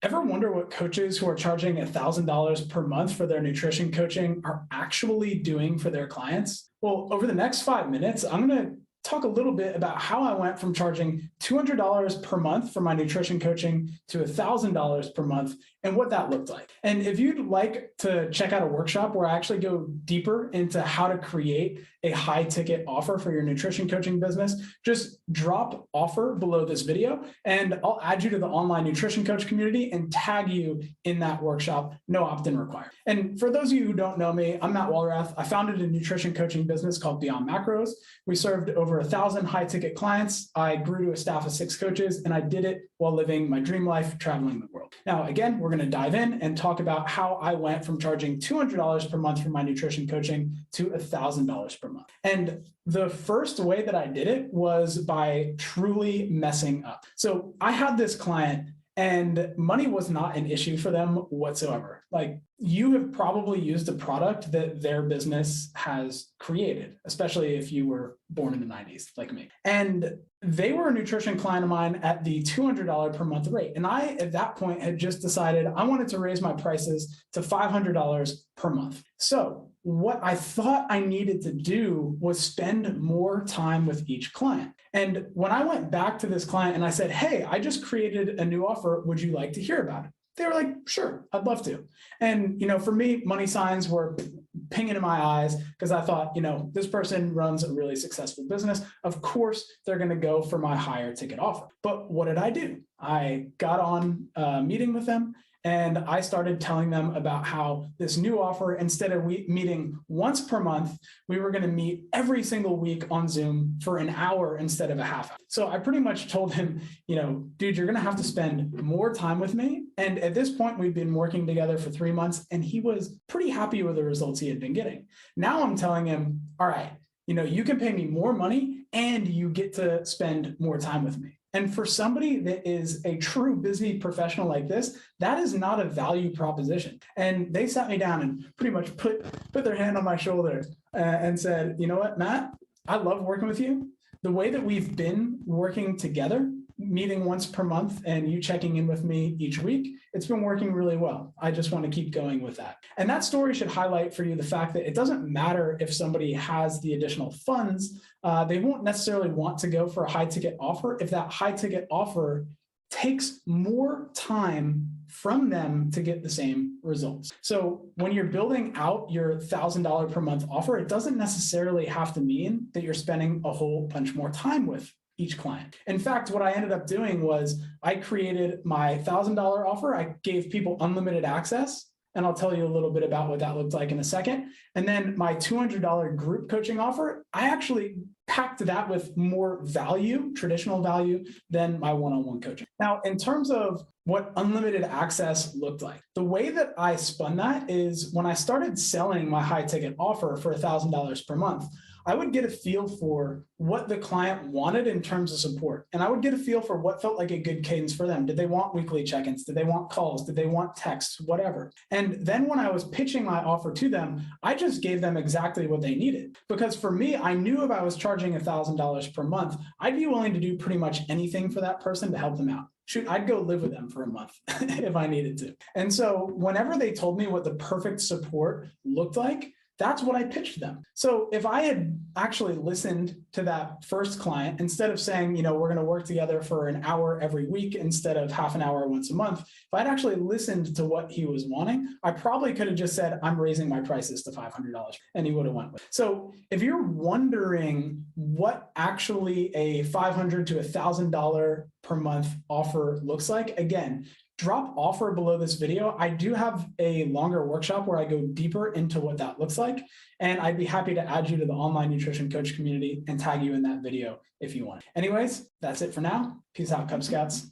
Ever wonder what coaches who are charging $1,000 per month for their nutrition coaching are actually doing for their clients? Well, over the next 5 minutes, I'm going to talk a little bit about how I went from charging $200 per month for my nutrition coaching to $1,000 per month and what that looked like. And if you'd like to check out a workshop where I actually go deeper into how to create a high ticket offer for your nutrition coaching business, just drop offer below this video and I'll add you to the online nutrition coach community and tag you in that workshop. No opt-in required. And for those of you who don't know me, I'm Matt Walrath. I founded a nutrition coaching business called Beyond Macros. We served over 1,000 high ticket clients. I grew to a staff of 6 coaches, and I did it while living my dream life, traveling the world. Now, again, we're going to dive in and talk about how I went from charging $200 per month for my nutrition coaching to $1,000 per month. And the first way that I did it was by truly messing up. So I had this client and money was not an issue for them whatsoever. Like, you have probably used a product that their business has created, especially if you were born in the 90s like me. And they were a nutrition client of mine at the $200 per month rate. And I, at that point, had just decided I wanted to raise my prices to $500 per month. So what I thought I needed to do was spend more time with each client. And when I went back to this client and I said, hey, I just created a new offer, would you like to hear about it? They were like, sure, I'd love to. And, for me, money signs were pinging in my eyes because I thought, this person runs a really successful business. Of course, they're going to go for my higher ticket offer. But what did I do? I got on a meeting with them and I started telling them about how this new offer, instead of meeting once per month, we were going to meet every single week on Zoom for an hour instead of a half hour. So I pretty much told him, dude, you're going to have to spend more time with me. And at this point, we'd been working together for 3 months and he was pretty happy with the results he had been getting. Now I'm telling him, all right, you can pay me more money and you get to spend more time with me. And for somebody that is a true busy professional like this, that is not a value proposition. And they sat me down and pretty much put their hand on my shoulder and said, you know what, Matt, I love working with you. The way that we've been working together, meeting once per month and you checking in with me each week, it's been working really well. I just want to keep going with that. And that story should highlight for you the fact that it doesn't matter if somebody has the additional funds, they won't necessarily want to go for a high ticket offer if that high ticket offer takes more time from them to get the same results. So when you're building out your $1,000 per month offer, it doesn't necessarily have to mean that you're spending a whole bunch more time with each client. In fact, what I ended up doing was I created my $1,000 offer. I gave people unlimited access. And I'll tell you a little bit about what that looked like in a second. And then my $200 group coaching offer, I actually packed that with more value, traditional value, than my one-on-one coaching. Now, in terms of what unlimited access looked like, the way that I spun that is when I started selling my high ticket offer for $1,000 per month, I would get a feel for what the client wanted in terms of support. And I would get a feel for what felt like a good cadence for them. Did they want weekly check-ins? Did they want calls? Did they want texts? Whatever. And then when I was pitching my offer to them, I just gave them exactly what they needed. Because for me, I knew if I was charging $1,000 per month, I'd be willing to do pretty much anything for that person to help them out. Shoot, I'd go live with them for a month if I needed to. And so whenever they told me what the perfect support looked like, that's what I pitched them. So if I had actually listened to that first client, instead of saying, we're going to work together for an hour every week instead of half an hour once a month, if I'd actually listened to what he was wanting, I probably could have just said, I'm raising my prices to $500 and he would have went with it. So if you're wondering what actually a $500 to $1,000 per month offer looks like, again, drop offer below this video. I do have a longer workshop where I go deeper into what that looks like. And I'd be happy to add you to the online nutrition coach community and tag you in that video if you want. Anyways, that's it for now. Peace out, Cub Scouts.